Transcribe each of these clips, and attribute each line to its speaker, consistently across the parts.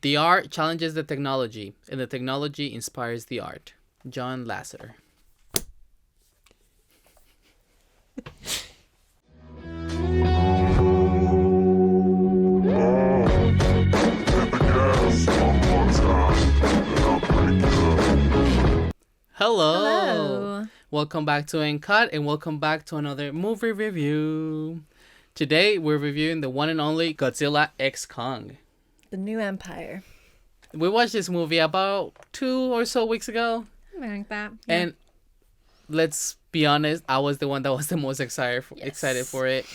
Speaker 1: The art challenges the technology, and the technology inspires the art. John Lasseter. Hello. Welcome back to Uncut, and welcome back to another movie review. Today, we're reviewing the one and only Godzilla X Kong.
Speaker 2: The New Empire.
Speaker 1: We watched this movie about 2 or so weeks ago.
Speaker 2: Something like that. Yeah.
Speaker 1: And let's be honest, I was the one that was the most excited for it.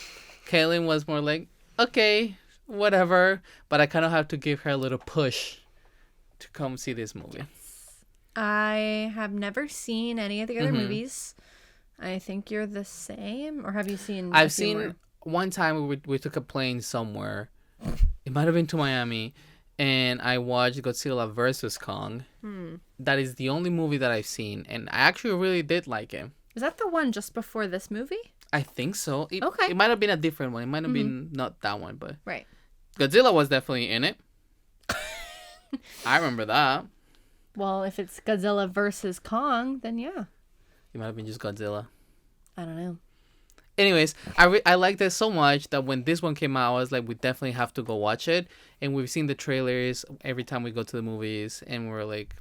Speaker 1: Kaylin was more like, okay, whatever. But I kind of have to give her a little push to come see this movie.
Speaker 2: I have never seen any of the other movies. I think you're the same. Or have you seen
Speaker 1: I've seen more? One time we took a plane somewhere. It might have been to Miami. And I watched Godzilla vs. Kong. That is the only movie that I've seen. And I actually really did like it.
Speaker 2: Is that the one just before this movie?
Speaker 1: I think so.
Speaker 2: Okay.
Speaker 1: It might have been a different one. It might have been not that one. But
Speaker 2: right.
Speaker 1: Godzilla was definitely in it. I remember that.
Speaker 2: Well, if it's Godzilla versus Kong, then yeah.
Speaker 1: It might have been just Godzilla.
Speaker 2: I don't know.
Speaker 1: Anyways, I liked this so much that when this one came out, I was like, we definitely have to go watch it. And we've seen the trailers every time we go to the movies, and we're like,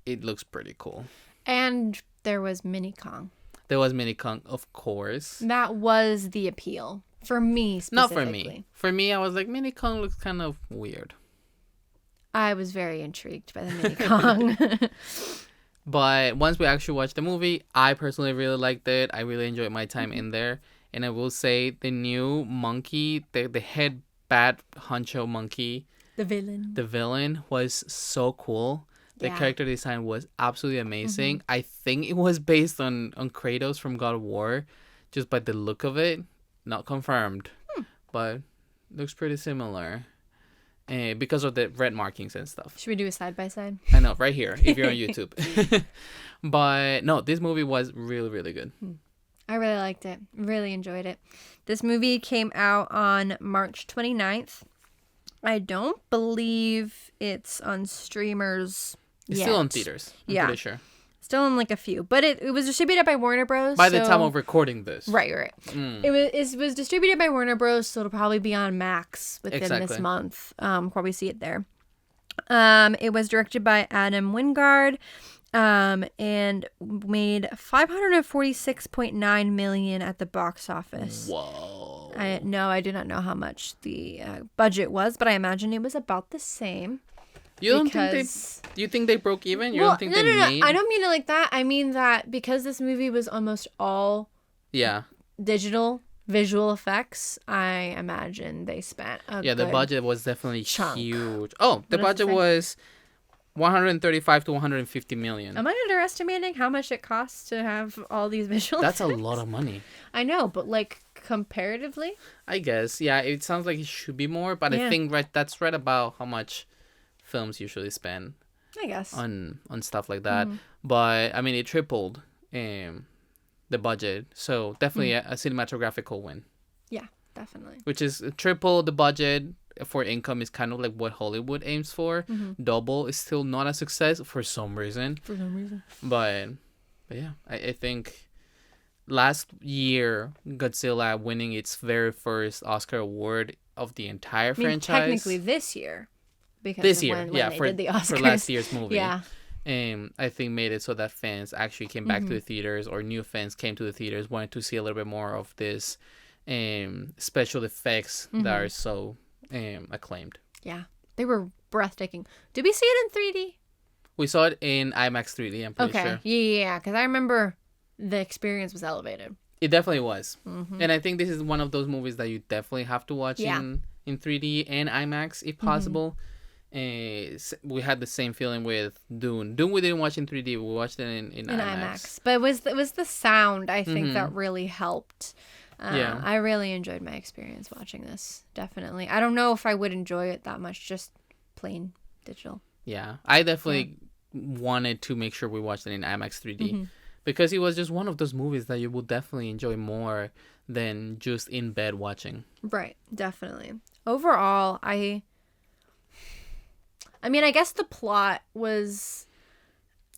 Speaker 1: it looks pretty cool.
Speaker 2: And there was Mini Kong.
Speaker 1: There was Mini Kong, of course.
Speaker 2: That was the appeal. For me, specifically.
Speaker 1: Not for me. For me, I was like, Mini Kong looks kind of weird.
Speaker 2: I was very intrigued by the Mini Kong.
Speaker 1: But once we actually watched the movie, I personally really liked it. I really enjoyed my time in there. And I will say the new monkey, the head bad honcho monkey.
Speaker 2: The villain
Speaker 1: was so cool. The character design was absolutely amazing.
Speaker 2: Mm-hmm.
Speaker 1: I think it was based on Kratos from God of War, just by the look of it. Not confirmed, but looks pretty similar. Because of the red markings and stuff.
Speaker 2: Should we do a side-by-side?
Speaker 1: I know, right here, if you're on YouTube. But no, this movie was really, really good.
Speaker 2: I really liked it. Really enjoyed it. This movie came out on March 29th. I don't believe it's on streamers
Speaker 1: It's
Speaker 2: yet.
Speaker 1: still on theaters, I'm pretty sure.
Speaker 2: Still in like a few. But it was distributed by Warner Bros.
Speaker 1: By the time of recording this.
Speaker 2: Right. It was distributed by Warner Bros. So it'll probably be on Max within this month. Probably see it there. It was directed by Adam Wingard. And made $546.9 million at the box office.
Speaker 1: Whoa.
Speaker 2: I do not know how much the budget was, but I imagine it was about the same.
Speaker 1: You think they broke even? You don't think they made?
Speaker 2: I don't mean it like that. I mean that because this movie was almost all digital visual effects, I imagine they spent
Speaker 1: the budget was definitely
Speaker 2: chunk.
Speaker 1: Huge. Oh, the budget was 135 to 150 million.
Speaker 2: Am I underestimating how much it costs to have all these visual
Speaker 1: That's
Speaker 2: effects?
Speaker 1: a lot of money.
Speaker 2: I know, but like comparatively?
Speaker 1: I guess. Yeah, it sounds like it should be more, but I think that's right about how much films usually spend.
Speaker 2: I guess.
Speaker 1: On stuff like that. But I mean it tripled the budget. So definitely a cinematographical win.
Speaker 2: Yeah, definitely.
Speaker 1: Which is triple the budget for income is kind of like what Hollywood aims for. Double is still not a success for some reason. But yeah, I think last year Godzilla winning its very first Oscar award of the entire franchise.
Speaker 2: Technically this year. Because
Speaker 1: this year,
Speaker 2: when they did the Oscars.
Speaker 1: For last year's movie.
Speaker 2: Yeah.
Speaker 1: I think made it so that fans actually came back to the theaters, or new fans came to the theaters, wanted to see a little bit more of this special effects that are so acclaimed.
Speaker 2: Yeah, they were breathtaking. Did we see it in 3D?
Speaker 1: We saw it in IMAX 3D, I'm pretty sure.
Speaker 2: Yeah, because I remember the experience was elevated.
Speaker 1: It definitely was. And I think this is one of those movies that you definitely have to watch in 3D and IMAX if possible. We had the same feeling with Dune. Dune we didn't watch in 3D. We watched it in IMAX.
Speaker 2: But it was the sound, I think, that really helped. I really enjoyed my experience watching this. Definitely. I don't know if I would enjoy it that much, just plain digital.
Speaker 1: Yeah. I definitely wanted to make sure we watched it in IMAX 3D. Because it was just one of those movies that you will definitely enjoy more than just in bed watching.
Speaker 2: Right. Definitely. Overall, I I mean, I guess the plot was...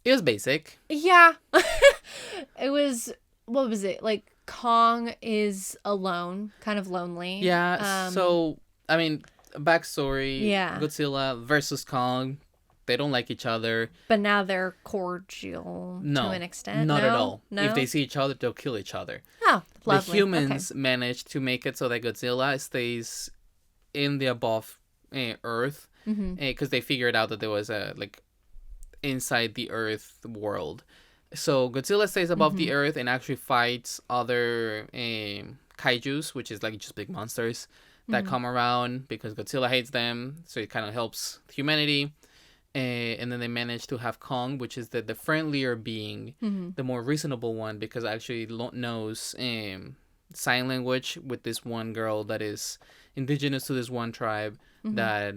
Speaker 1: It was basic.
Speaker 2: Yeah. It was... What was it? Like, Kong is alone, kind of lonely.
Speaker 1: Yeah, so, I mean, backstory.
Speaker 2: Yeah.
Speaker 1: Godzilla versus Kong. They don't like each other.
Speaker 2: But now they're cordial to an extent.
Speaker 1: Not at all.
Speaker 2: No?
Speaker 1: If they see each other, they'll kill each other.
Speaker 2: Oh, lovely.
Speaker 1: The humans managed to make it so that Godzilla stays in the above Earth, because they figured out that there was a inside the Earth world. So Godzilla stays above the Earth and actually fights other kaijus, which is like just big monsters that come around because Godzilla hates them. So it kind of helps humanity. And then they managed to have Kong, which is the friendlier being, the more reasonable one, because actually knows sign language with this one girl that is indigenous to this one tribe that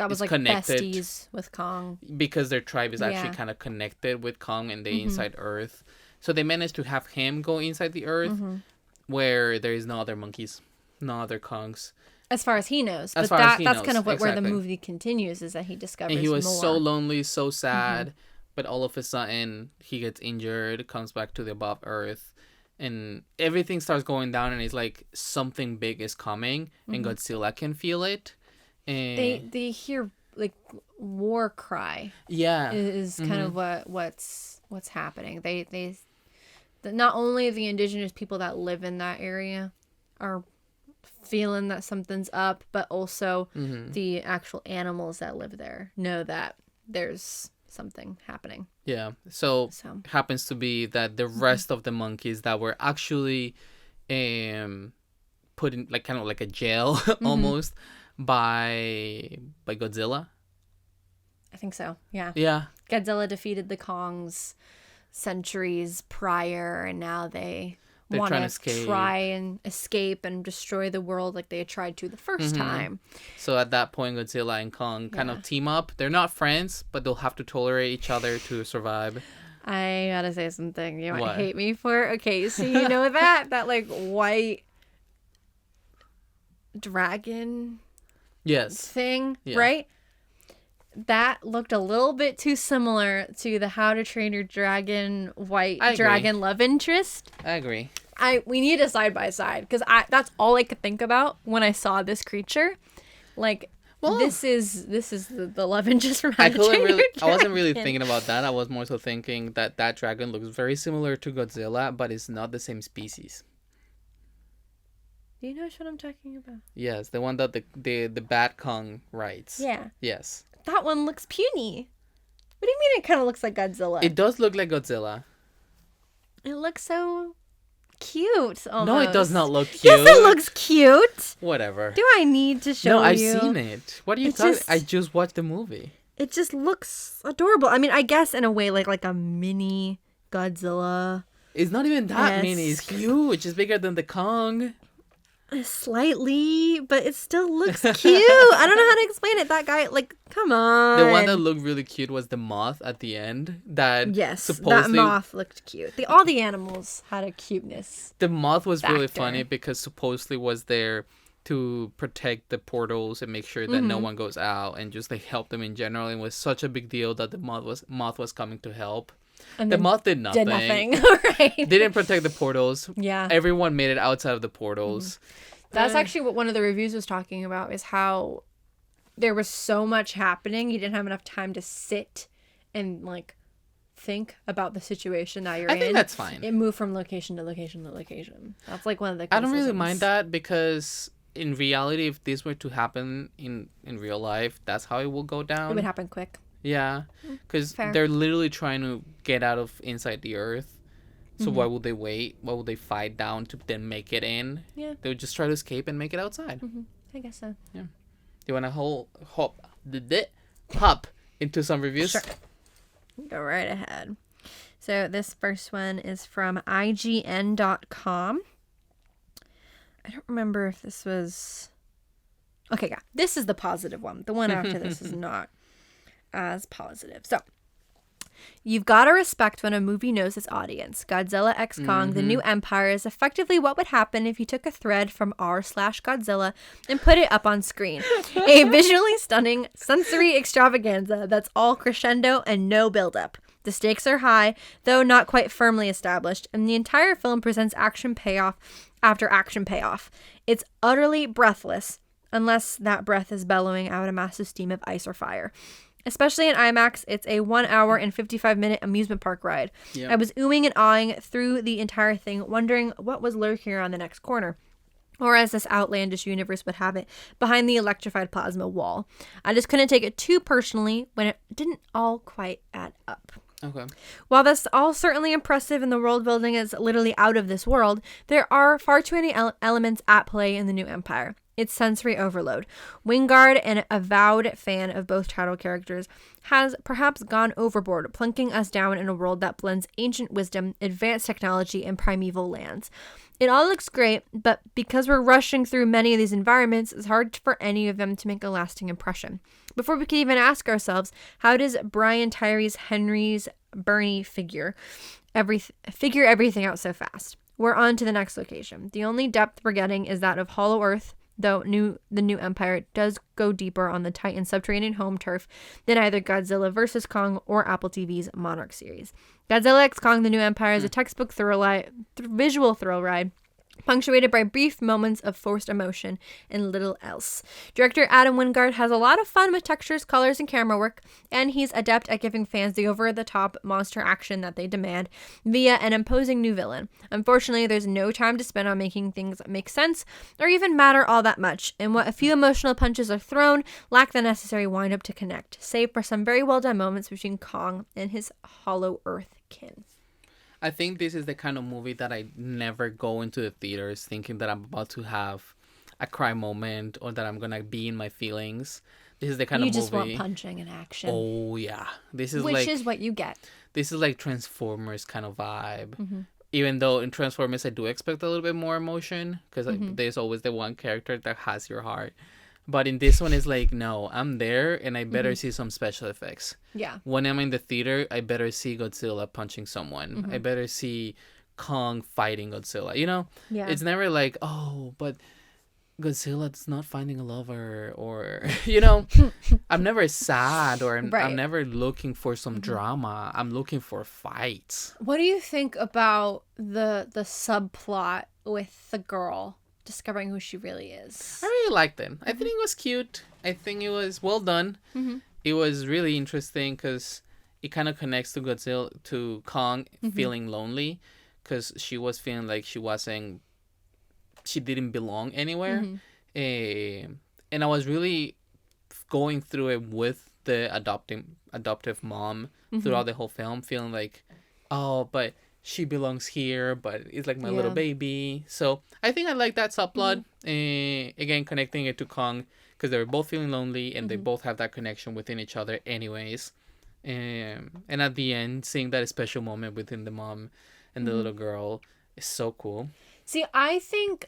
Speaker 2: was like
Speaker 1: connected
Speaker 2: besties with Kong.
Speaker 1: Because their tribe is actually kind of connected with Kong and they inside Earth. So they managed to have him go inside the Earth where there is no other monkeys, no other Kongs.
Speaker 2: As far as he knows.
Speaker 1: But
Speaker 2: that's kind of where the movie continues, is that he discovers more.
Speaker 1: And he was so lonely, so sad, but all of a sudden he gets injured, comes back to the above Earth, and everything starts going down, and it's like something big is coming, and Godzilla can feel it. And
Speaker 2: they hear like war cry.
Speaker 1: Yeah.
Speaker 2: Is kind of what's happening. They not only the indigenous people that live in that area are feeling that something's up, but also the actual animals that live there know that there's something happening.
Speaker 1: Yeah. So happens to be that the rest of the monkeys that were actually put in like kind of like a jail almost by Godzilla.
Speaker 2: I think so. Yeah.
Speaker 1: Yeah.
Speaker 2: Godzilla defeated the Kongs centuries prior, and now they're want to try and escape and destroy the world like they had tried to the first time. So
Speaker 1: at that point, Godzilla and Kong kind of team up. They're not friends, but they'll have to tolerate each other to survive.
Speaker 2: I gotta say something. You might hate me for. Okay, so you know that like white dragon thing, right? That looked a little bit too similar to the How to Train Your Dragon white dragon love interest.
Speaker 1: I agree.
Speaker 2: We need a side by side, because that's all I could think about when I saw this creature. Like, this is the love interest from How to Train Your Dragon.
Speaker 1: I wasn't really thinking about that. I was more so thinking that dragon looks very similar to Godzilla, but it's not the same species.
Speaker 2: Do you know what I'm talking about?
Speaker 1: Yes, the one that the bad Kong rides.
Speaker 2: Yeah.
Speaker 1: Yes.
Speaker 2: That one looks puny. What do you mean it kind of looks like Godzilla?
Speaker 1: It does look like Godzilla.
Speaker 2: It looks so cute almost.
Speaker 1: No, it does not look cute.
Speaker 2: Yes, it looks cute.
Speaker 1: Whatever.
Speaker 2: Do I need to show you?
Speaker 1: No, I've seen it. What are you talking? I just watched the movie.
Speaker 2: It just looks adorable. I mean, I guess in a way like a mini Godzilla.
Speaker 1: It's not even that mini. It's huge. It's bigger than the Kong.
Speaker 2: Slightly, but it still looks cute. I don't know how to explain it. That guy, like, come on.
Speaker 1: The one that looked really cute was the moth at the end.
Speaker 2: That moth looked cute. All the animals had a cuteness.
Speaker 1: The moth was really funny because supposedly was there to protect the portals and make sure that no one goes out and just like help them in general. And it was such a big deal that the moth was coming to help. And the moth did nothing.
Speaker 2: Right.
Speaker 1: They didn't protect the portals.
Speaker 2: Yeah.
Speaker 1: Everyone made it outside of the portals.
Speaker 2: That's actually what one of the reviews was talking about, is how there was so much happening. You didn't have enough time to sit and like think about the situation that you're in.
Speaker 1: I think that's fine.
Speaker 2: It moved from location to location to location. That's like one of the criticisms.
Speaker 1: I don't really mind that, because in reality, if this were to happen in real life, that's how it will go down.
Speaker 2: It would happen quick.
Speaker 1: Yeah, because they're literally trying to get out of inside the Earth. So why would they wait? Why would they fight down to then make it in?
Speaker 2: Yeah.
Speaker 1: They would just try to escape and make it outside.
Speaker 2: I guess so.
Speaker 1: Yeah. Do you want to hop into some reviews?
Speaker 2: Sure. Go right ahead. So this first one is from IGN.com. I don't remember if this was... Okay, yeah. This is the positive one. The one after this is not as positive. So, You've got to respect when a movie knows its audience. Godzilla x Kong, The New Empire is effectively what would happen if you took a thread from r/Godzilla and put it up on screen. A visually stunning sensory extravaganza that's all crescendo and no buildup. The stakes are high, though not quite firmly established, and the entire film presents action payoff after action payoff. It's utterly breathless, unless that breath is bellowing out a massive steam of ice or fire. Especially in IMAX, it's a 1 hour and 55-minute amusement park ride. Yep. I was oohing and awing through the entire thing, wondering what was lurking around the next corner. Or as this outlandish universe would have it, behind the electrified plasma wall. I just couldn't take it too personally when it didn't all quite add up.
Speaker 1: Okay.
Speaker 2: While that's all certainly impressive and the world building is literally out of this world, there are far too many elements at play in The New Empire. It's sensory overload. Wingard, an avowed fan of both title characters, has perhaps gone overboard, plunking us down in a world that blends ancient wisdom, advanced technology, and primeval lands. It all looks great, but because we're rushing through many of these environments, it's hard for any of them to make a lasting impression. Before we can even ask ourselves, how does Brian Tyree Henry's Bernie figure everything out so fast? We're on to the next location. The only depth we're getting is that of Hollow Earth, though the New Empire does go deeper on the Titan subterranean home turf than either Godzilla vs. Kong or Apple TV's Monarch series. Godzilla x Kong: The New Empire is a textbook visual thrill ride, punctuated by brief moments of forced emotion and little else. Director Adam Wingard has a lot of fun with textures, colors, and camera work, and he's adept at giving fans the over-the-top monster action that they demand via an imposing new villain. Unfortunately, there's no time to spend on making things make sense or even matter all that much, and what a few emotional punches are thrown lack the necessary wind-up to connect, save for some very well-done moments between Kong and his Hollow Earth kin.
Speaker 1: I think this is the kind of movie that I never go into the theaters thinking that I'm about to have a cry moment or that I'm going to be in my feelings. This is the kind of movie. You just want
Speaker 2: punching and action.
Speaker 1: Oh, yeah. Which
Speaker 2: is what you get.
Speaker 1: This is like Transformers kind of vibe. Mm-hmm. Even though in Transformers I do expect a little bit more emotion because there's always the one character that has your heart. But in this one, it's like, no, I'm there and I better see some special effects.
Speaker 2: Yeah.
Speaker 1: When I'm in the theater, I better see Godzilla punching someone. I better see Kong fighting Godzilla. You know?
Speaker 2: Yeah.
Speaker 1: It's never like, oh, but Godzilla's not finding a lover or, you know, I'm never sad or I'm never looking for some drama. I'm looking for fights.
Speaker 2: What do you think about the subplot with the girl discovering who she really is?
Speaker 1: I really liked it. I think it was cute. I think it was well done. It was really interesting because it kind of connects to Godzilla, to Kong feeling lonely because she was feeling like she didn't belong anywhere. And I was really going through it with the adoptive mom throughout the whole film, feeling like, oh, but she belongs here, but it's like my little baby. So I think I like that subplot. Again, connecting it to Kong because they were both feeling lonely and they both have that connection within each other anyways. And at the end, seeing that special moment within the mom and the little girl is so cool.
Speaker 2: See, I think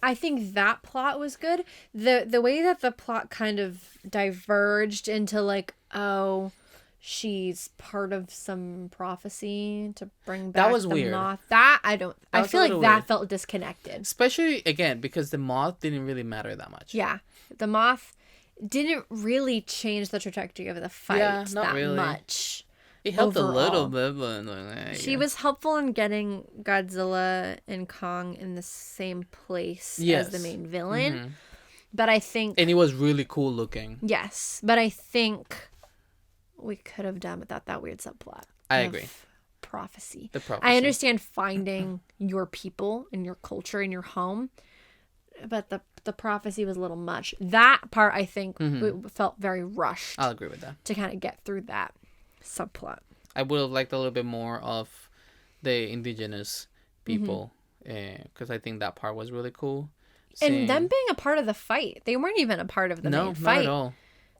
Speaker 2: that plot was good. The way that the plot kind of diverged into like, oh, she's part of some prophecy to bring back the
Speaker 1: weird.
Speaker 2: Moth. I feel like that felt disconnected.
Speaker 1: Especially, again, because the moth didn't really matter that much.
Speaker 2: Yeah. The moth didn't really change the trajectory of the fight that really much.
Speaker 1: It helped overall. A little bit.
Speaker 2: She was helpful in getting Godzilla and Kong in the same place as the main villain. But I think...
Speaker 1: And it was really cool looking.
Speaker 2: Yes. But I think we could have done without that weird subplot.
Speaker 1: I agree.
Speaker 2: Prophecy.
Speaker 1: The prophecy.
Speaker 2: I understand finding your people and your culture in your home, but the prophecy was a little much. That part, I think, felt very rushed.
Speaker 1: I'll agree with that.
Speaker 2: To kind of get through that subplot.
Speaker 1: I would have liked a little bit more of the indigenous people, because I think that part was really cool.
Speaker 2: And them being a part of the fight. They weren't even a part of the main fight.
Speaker 1: No, not at all.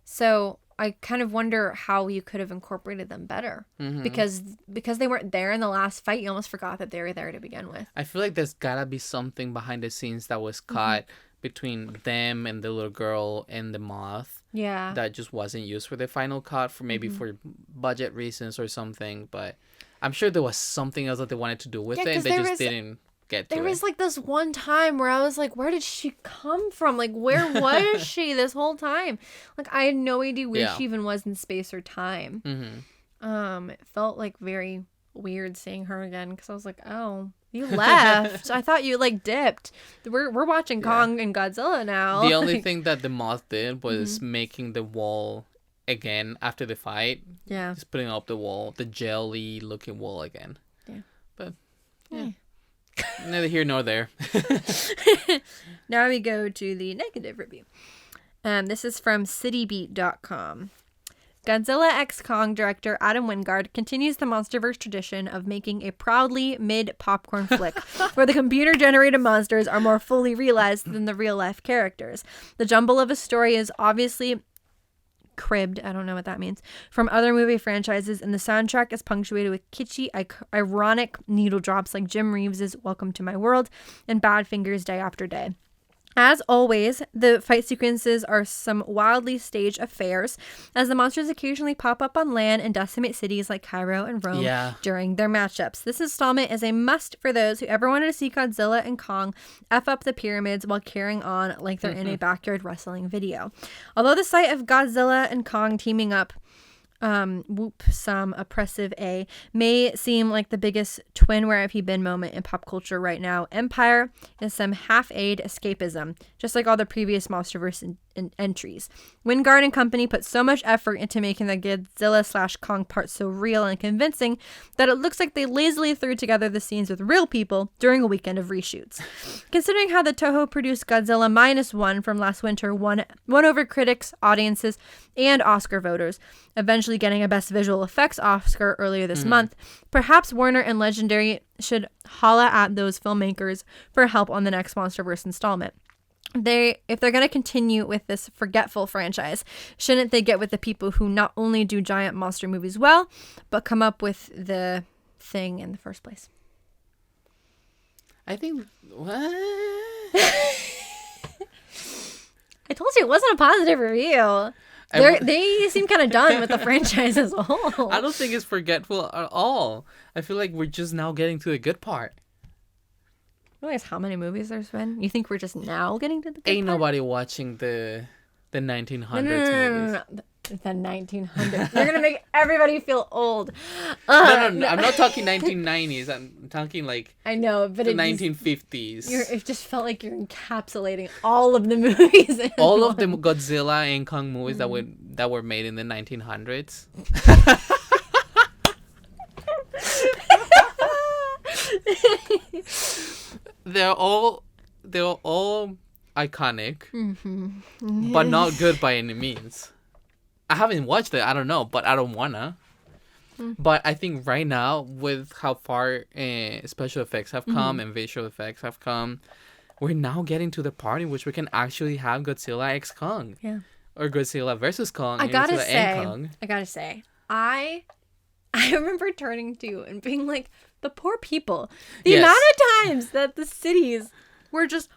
Speaker 2: So I kind of wonder how you could have incorporated them better. Because they weren't there in the last fight, you almost forgot that they were there to begin with.
Speaker 1: I feel like there's gotta be something behind the scenes that was caught between them and the little girl and the moth that just wasn't used for the final cut for maybe for budget reasons or something. But I'm sure there was something else that they wanted to do with it. And they just didn't get to it.
Speaker 2: There was like this one time where I was like, where did she come from? Like, where was she this whole time? Like, I had no idea where she even was in space or time. It felt like very weird seeing her again because I was like, oh, you left. I thought you like dipped. We're watching Kong and Godzilla now.
Speaker 1: The only thing that the moth did was making the wall again after the fight.
Speaker 2: Yeah.
Speaker 1: Just putting up the wall, the jelly looking wall again.
Speaker 2: Yeah.
Speaker 1: But neither here nor there.
Speaker 2: Now we go to the negative review. This is from citybeat.com. Godzilla x Kong director Adam Wingard continues the MonsterVerse tradition of making a proudly mid-popcorn flick where the computer-generated monsters are more fully realized than the real-life characters. The jumble of a story is obviously cribbed, I don't know what that means, from other movie franchises, and the soundtrack is punctuated with kitschy, ironic needle drops like Jim Reeves's Welcome to My World and Badfinger's Day After Day. As always, the fight sequences are some wildly staged affairs, as the monsters occasionally pop up on land and decimate cities like Cairo and Rome during their matchups. This installment is a must for those who ever wanted to see Godzilla and Kong F up the pyramids while carrying on like they're in a backyard wrestling video. Although the sight of Godzilla and Kong teaming up, some oppressive A, may seem like the biggest twin where have you been moment in pop culture right now, Empire is some half-aid escapism, just like all the previous MonsterVerse entries. Wingard and company put so much effort into making the Godzilla/Kong part so real and convincing that it looks like they lazily threw together the scenes with real people during a weekend of reshoots. Considering how the Toho produced Godzilla -1 from last winter won over critics, audiences, and Oscar voters, eventually getting a Best Visual Effects Oscar earlier this month, perhaps Warner and Legendary should holla at those filmmakers for help on the next MonsterVerse installment. If they're going to continue with this forgetful franchise, shouldn't they get with the people who not only do giant monster movies well, but come up with the thing in the first place?
Speaker 1: I think... What?
Speaker 2: I told you it wasn't a positive review. They seem kind of done with the franchise as a whole.
Speaker 1: I don't think it's forgetful at all. I feel like we're just now getting to the good part.
Speaker 2: Realize how many movies there's been? You think we're just now getting to the good
Speaker 1: Ain't
Speaker 2: part?
Speaker 1: Nobody watching the 1900s movies.
Speaker 2: No. The 1900s. They're going to make everybody feel old.
Speaker 1: No. I'm not talking 1990s. I'm talking like
Speaker 2: I know, but
Speaker 1: the 1950s.
Speaker 2: It just felt like you're encapsulating all of the movies.
Speaker 1: All of the Godzilla and Kong movies that were made in the 1900s. They're all iconic, but not good by any means. I haven't watched it. I don't know, but I don't wanna. But I think right now, with how far special effects have come and visual effects have come, we're now getting to the part in which we can actually have Godzilla x Kong.
Speaker 2: Yeah.
Speaker 1: Or Godzilla versus Kong.
Speaker 2: I gotta say, I remember turning to you and being like, the poor people. The amount of times that the cities were just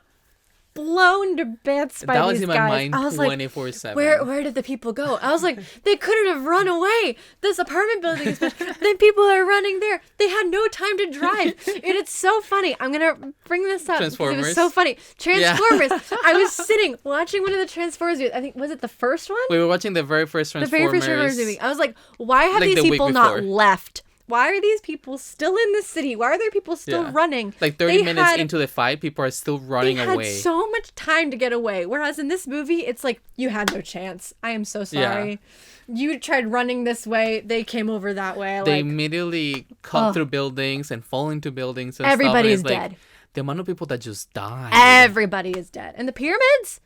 Speaker 2: blown to bits by these guys.
Speaker 1: That was in my mind 24/7.
Speaker 2: Where did the people go? I was like, they couldn't have run away. This apartment building is then people are running there. They had no time to drive. And it's so funny. I'm gonna bring this up because it was so funny. Transformers. Yeah. I was sitting watching one of the Transformers movies. I think was it the first one?
Speaker 1: We were watching the very first Transformers.
Speaker 2: The very first Transformers movie. I was like, why have these people not left? Why are these people still in the city? Why are there people still running?
Speaker 1: Like 30 minutes into the fight, people are still running away.
Speaker 2: They had so much time to get away. Whereas in this movie, it's like, you had no chance. I am so sorry. Yeah. You tried running this way. They came over that way.
Speaker 1: They immediately cut through buildings and fall into buildings and
Speaker 2: everybody is
Speaker 1: stuff.
Speaker 2: dead.
Speaker 1: Like, the amount of people that just died.
Speaker 2: Everybody is dead. And the pyramids?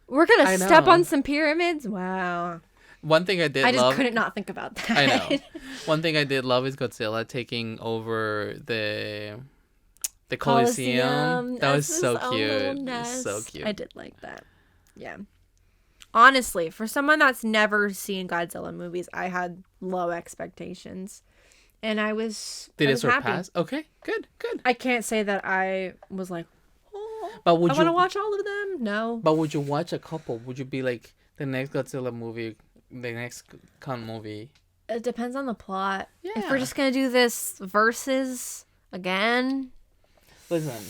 Speaker 2: We're going to step on some pyramids? Wow.
Speaker 1: One thing I
Speaker 2: just couldn't not think about that.
Speaker 1: I know. One thing I did love is Godzilla taking over the Coliseum. That was so cute. So cute.
Speaker 2: I did like that. Yeah. Honestly, for someone that's never seen Godzilla movies, I had low expectations. And I was
Speaker 1: Did it surpass?
Speaker 2: Happy.
Speaker 1: Okay, good.
Speaker 2: I can't say that I was like,
Speaker 1: but I
Speaker 2: want to watch all of them. No.
Speaker 1: But would you watch a couple? Would you be like, The next Godzilla movie, the next Kong movie.
Speaker 2: It depends on the plot.
Speaker 1: Yeah.
Speaker 2: If we're just gonna do this versus again.
Speaker 1: Listen.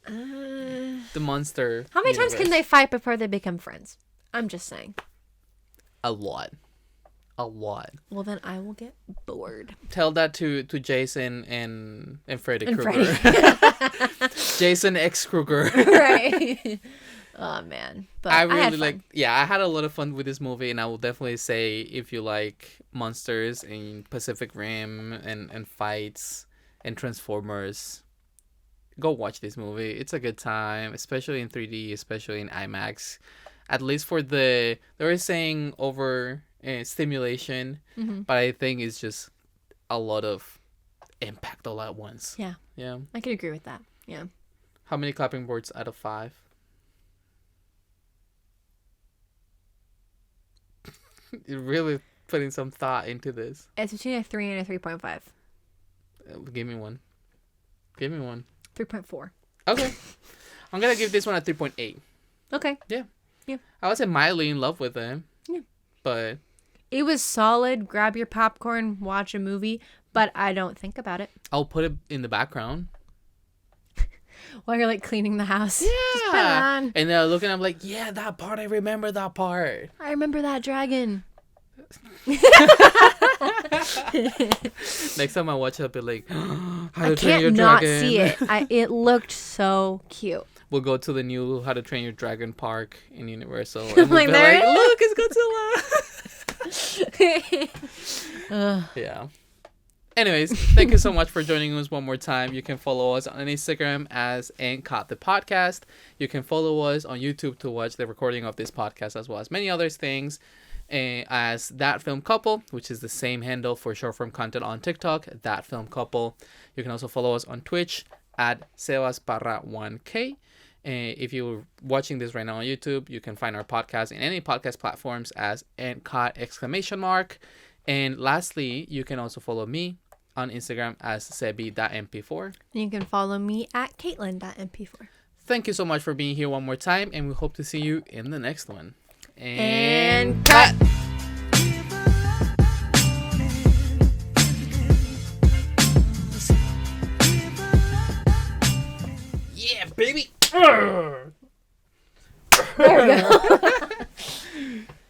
Speaker 1: The monster.
Speaker 2: How many times can they fight before they become friends? I'm just saying.
Speaker 1: A lot.
Speaker 2: Well, then I will get bored.
Speaker 1: Tell that to Jason and Freddy Krueger. Jason X Krueger.
Speaker 2: Right. Oh man, but
Speaker 1: I really I had a lot of fun with this movie, and I will definitely say if you like monsters and Pacific Rim and fights and Transformers, go watch this movie. It's a good time, especially in 3D, especially in IMAX. At least for they were saying over stimulation, but I think it's just a lot of impact all at once.
Speaker 2: Yeah, I could agree with that. Yeah.
Speaker 1: How many clapping boards out of 5? You're really putting some thought into this.
Speaker 2: It's between a 3 and a 3.5.
Speaker 1: Give me one.
Speaker 2: 3.4.
Speaker 1: Okay. I'm going to give this one a 3.8.
Speaker 2: Okay.
Speaker 1: Yeah. I wasn't mildly in love with it.
Speaker 2: Yeah.
Speaker 1: But
Speaker 2: it was solid. Grab your popcorn, watch a movie, but I don't think about it.
Speaker 1: I'll put it in the background.
Speaker 2: While you're like cleaning the house.
Speaker 1: Yeah.
Speaker 2: Just put it on.
Speaker 1: And they're looking, I'm like, yeah, that part, I remember that part.
Speaker 2: I remember that dragon.
Speaker 1: Next time I watch it, I'll be like,
Speaker 2: I can't not see it. It looked so cute.
Speaker 1: We'll go to the new How to Train Your Dragon park in Universal. And we'll
Speaker 2: like,
Speaker 1: be like, look, it's Godzilla. Yeah. Anyways, thank you so much for joining us one more time. You can follow us on Instagram as Ain't Caught the Podcast. You can follow us on YouTube to watch the recording of this podcast, as well as many other things, as That Film Couple, which is the same handle for short form content on TikTok, That Film Couple. You can also follow us on Twitch at SebasParra1K. If you're watching this right now on YouTube, you can find our podcast in any podcast platforms as Ain't Caught ! And lastly, you can also follow me on Instagram as Sebi.mp4.
Speaker 2: You can follow me at Caitlin.mp4.
Speaker 1: Thank you so much for being here one more time, and we hope to see you in the next one.
Speaker 2: And cut!
Speaker 1: Yeah, baby!
Speaker 2: There we go.